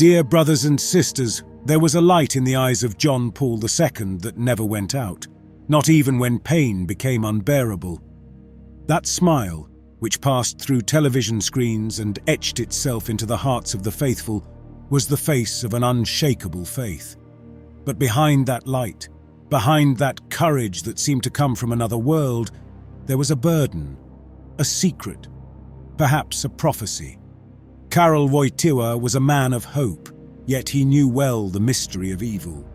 Dear brothers and sisters, there was a light in the eyes of John Paul II that never went out, not even when pain became unbearable. That smile, which passed through television screens and etched itself into the hearts of the faithful, was the face of an unshakable faith. But behind that light, behind that courage that seemed to come from another world, there was a burden, a secret, perhaps a prophecy. Karol Wojtyła was a man of hope, yet he knew well the mystery of evil.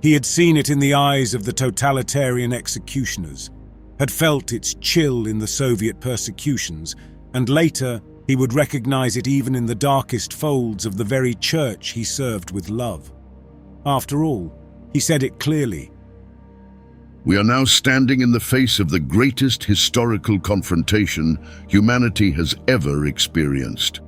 He had seen it in the eyes of the totalitarian executioners, had felt its chill in the Soviet persecutions, and later he would recognize it even in the darkest folds of the very church he served with love. After all, he said it clearly. We are now standing in the face of the greatest historical confrontation humanity has ever experienced.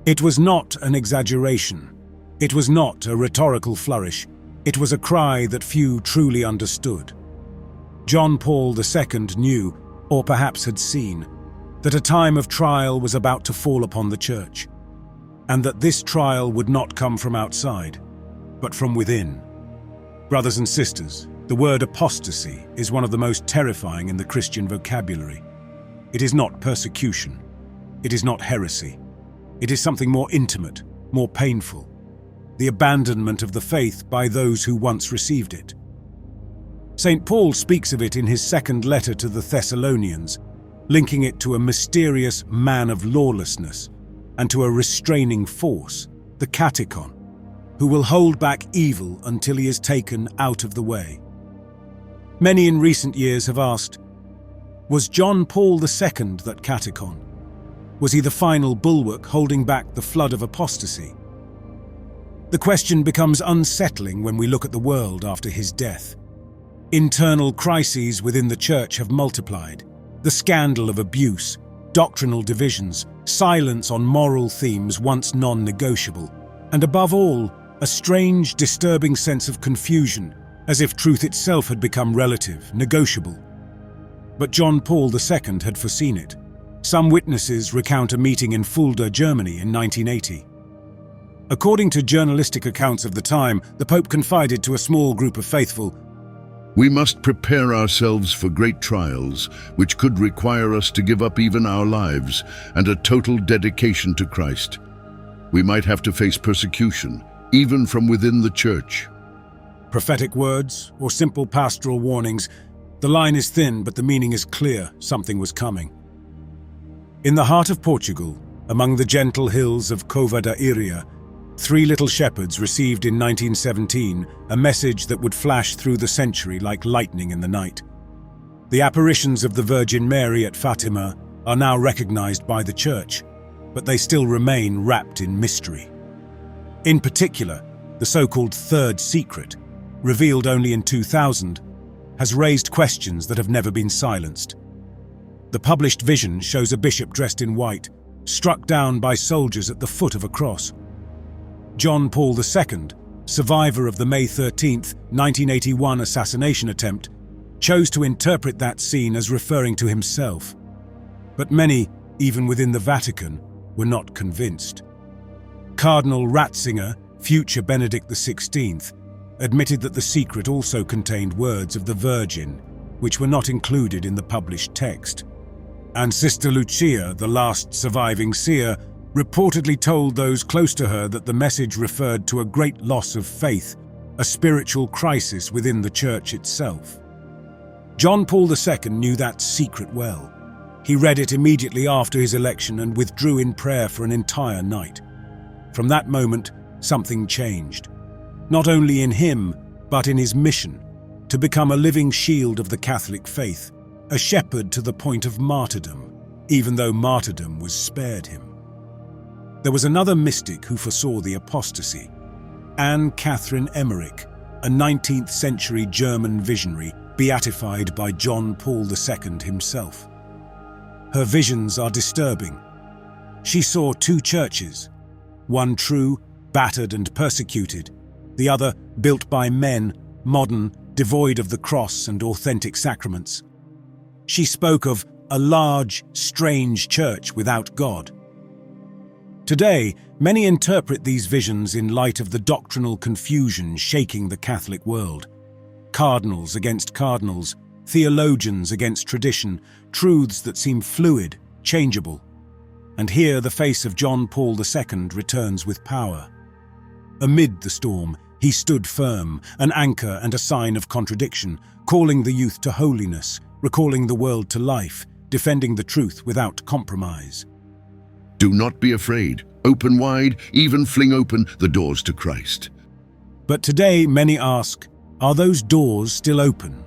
It was not an exaggeration. It was not a rhetorical flourish. It was a cry that few truly understood. John Paul II knew, or perhaps had seen, that a time of trial was about to fall upon the church, and that this trial would not come from outside, but from within. Brothers and sisters, the word apostasy is one of the most terrifying in the Christian vocabulary. It is not persecution. It is not heresy. It is something more intimate, more painful. The abandonment of the faith by those who once received it. St. Paul speaks of it in his second letter to the Thessalonians, linking it to a mysterious man of lawlessness and to a restraining force, the katechon, who will hold back evil until he is taken out of the way. Many in recent years have asked, was John Paul II that katechon? Was he the final bulwark holding back the flood of apostasy? The question becomes unsettling when we look at the world after his death. Internal crises within the church have multiplied. The scandal of abuse, doctrinal divisions, silence on moral themes once non-negotiable, and above all, a strange, disturbing sense of confusion, as if truth itself had become relative, negotiable. But John Paul II had foreseen it. Some witnesses recount a meeting in Fulda, Germany in 1980. According to journalistic accounts of the time, the Pope confided to a small group of faithful, "We must prepare ourselves for great trials, which could require us to give up even our lives and a total dedication to Christ. We might have to face persecution, even from within the church." Prophetic words or simple pastoral warnings, the line is thin but the meaning is clear, something was coming. In the heart of Portugal, among the gentle hills of Cova da Iria, 3 little shepherds received in 1917 a message that would flash through the century like lightning in the night. The apparitions of the Virgin Mary at Fatima are now recognized by the Church, but they still remain wrapped in mystery. In particular, the so-called Third Secret, revealed only in 2000, has raised questions that have never been silenced. The published vision shows a bishop dressed in white, struck down by soldiers at the foot of a cross. John Paul II, survivor of the May 13, 1981 assassination attempt, chose to interpret that scene as referring to himself. But many, even within the Vatican, were not convinced. Cardinal Ratzinger, future Benedict XVI, admitted that the secret also contained words of the Virgin, which were not included in the published text. And Sister Lucia, the last surviving seer, reportedly told those close to her that the message referred to a great loss of faith, a spiritual crisis within the Church itself. John Paul II knew that secret well. He read it immediately after his election and withdrew in prayer for an entire night. From that moment, something changed. Not only in him, but in his mission, to become a living shield of the Catholic faith, a shepherd to the point of martyrdom, even though martyrdom was spared him. There was another mystic who foresaw the apostasy, Anne Catherine Emmerich, a 19th century German visionary beatified by John Paul II himself. Her visions are disturbing. She saw 2 churches, one true, battered and persecuted, the other built by men, modern, devoid of the cross and authentic sacraments. She spoke of a large, strange church without God. Today, many interpret these visions in light of the doctrinal confusion shaking the Catholic world. Cardinals against cardinals, theologians against tradition, truths that seem fluid, changeable. And here the face of John Paul II returns with power. Amid the storm, he stood firm, an anchor and a sign of contradiction, calling the youth to holiness, recalling the world to life, defending the truth without compromise. Do not be afraid. Open wide, even fling open the doors to Christ. But today many ask, are those doors still open?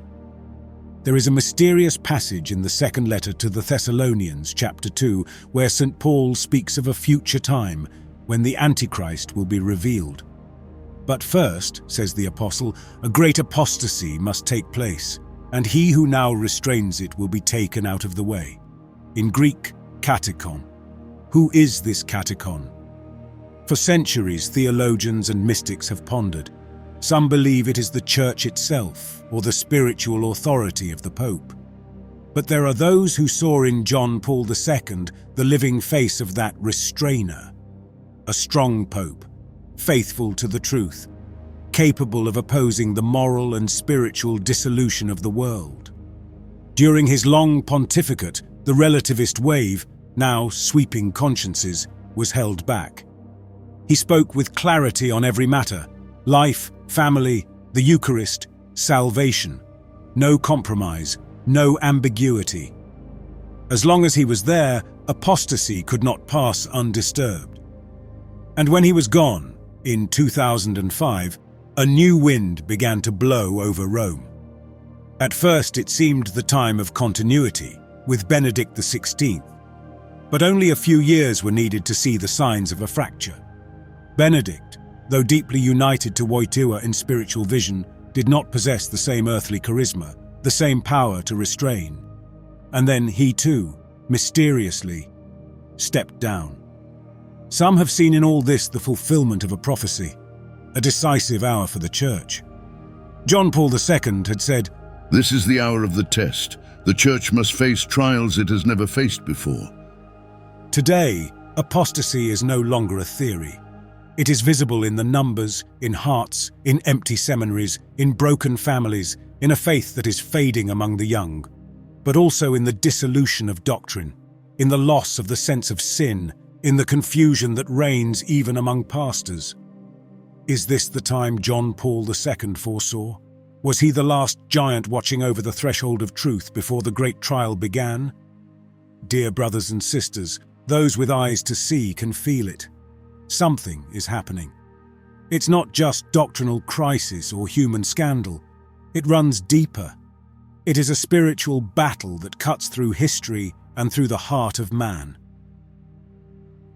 There is a mysterious passage in the second letter to the Thessalonians, chapter 2, where St. Paul speaks of a future time when the Antichrist will be revealed. But first, says the apostle, a great apostasy must take place, and he who now restrains it will be taken out of the way. In Greek, katechon. Who is this katechon? For centuries, theologians and mystics have pondered. Some believe it is the Church itself, or the spiritual authority of the Pope. But there are those who saw in John Paul II the living face of that restrainer. A strong Pope, faithful to the truth, capable of opposing the moral and spiritual dissolution of the world. During his long pontificate, the relativist wave, now sweeping consciences, was held back. He spoke with clarity on every matter: life, family, the Eucharist, salvation. No compromise, no ambiguity. As long as he was there, apostasy could not pass undisturbed. And when he was gone, in 2005, a new wind began to blow over Rome. At first it seemed the time of continuity, with Benedict XVI. But only a few years were needed to see the signs of a fracture. Benedict, though deeply united to Wojtyła in spiritual vision, did not possess the same earthly charisma, the same power to restrain. And then he too, mysteriously, stepped down. Some have seen in all this the fulfillment of a prophecy, a decisive hour for the Church. John Paul II had said, "This is the hour of the test. The Church must face trials it has never faced before." Today, apostasy is no longer a theory. It is visible in the numbers, in hearts, in empty seminaries, in broken families, in a faith that is fading among the young, but also in the dissolution of doctrine, in the loss of the sense of sin, in the confusion that reigns even among pastors. Is this the time John Paul II foresaw? Was he the last giant watching over the threshold of truth before the great trial began? Dear brothers and sisters, those with eyes to see can feel it. Something is happening. It's not just doctrinal crisis or human scandal. It runs deeper. It is a spiritual battle that cuts through history and through the heart of man.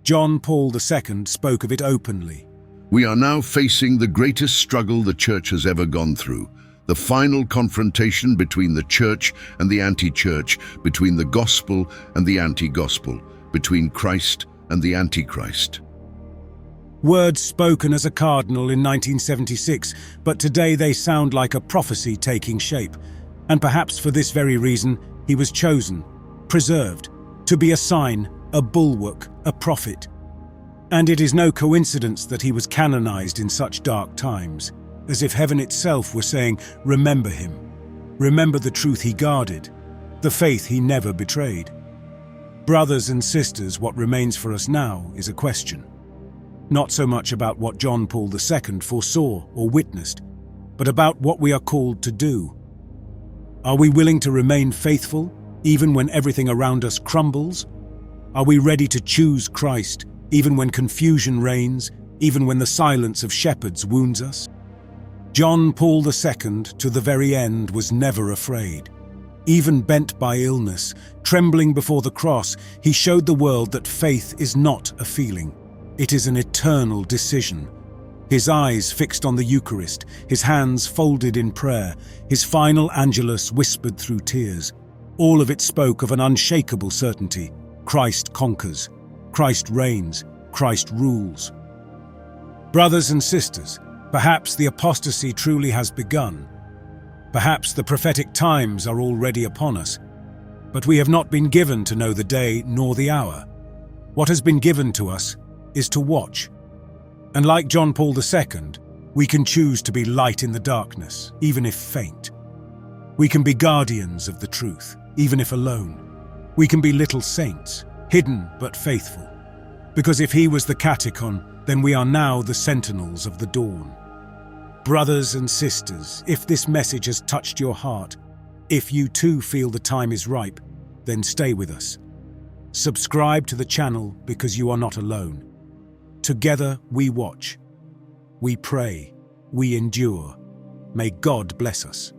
John Paul II spoke of it openly. We are now facing the greatest struggle the Church has ever gone through. The final confrontation between the Church and the anti-Church, between the Gospel and the anti-Gospel, between Christ and the Antichrist. Words spoken as a cardinal in 1976, but today they sound like a prophecy taking shape. And perhaps for this very reason, he was chosen, preserved, to be a sign, a bulwark, a prophet. And it is no coincidence that he was canonized in such dark times, as if heaven itself were saying, remember him. Remember the truth he guarded, the faith he never betrayed. Brothers and sisters, what remains for us now is a question. Not so much about what John Paul II foresaw or witnessed, but about what we are called to do. Are we willing to remain faithful, even when everything around us crumbles? Are we ready to choose Christ, even when confusion reigns, even when the silence of shepherds wounds us? John Paul II, to the very end, was never afraid. Even bent by illness, trembling before the cross, he showed the world that faith is not a feeling. It is an eternal decision. His eyes fixed on the Eucharist, his hands folded in prayer, his final Angelus whispered through tears. All of it spoke of an unshakable certainty. Christ conquers. Christ reigns. Christ rules. Brothers and sisters, perhaps the apostasy truly has begun. Perhaps the prophetic times are already upon us, but we have not been given to know the day nor the hour. What has been given to us is to watch. And like John Paul II, we can choose to be light in the darkness, even if faint. We can be guardians of the truth, even if alone. We can be little saints, hidden but faithful. Because if he was the katechon, then we are now the sentinels of the dawn. Brothers and sisters, if this message has touched your heart, if you too feel the time is ripe, then stay with us. Subscribe to the channel because you are not alone. Together we watch. We pray. We endure. May God bless us.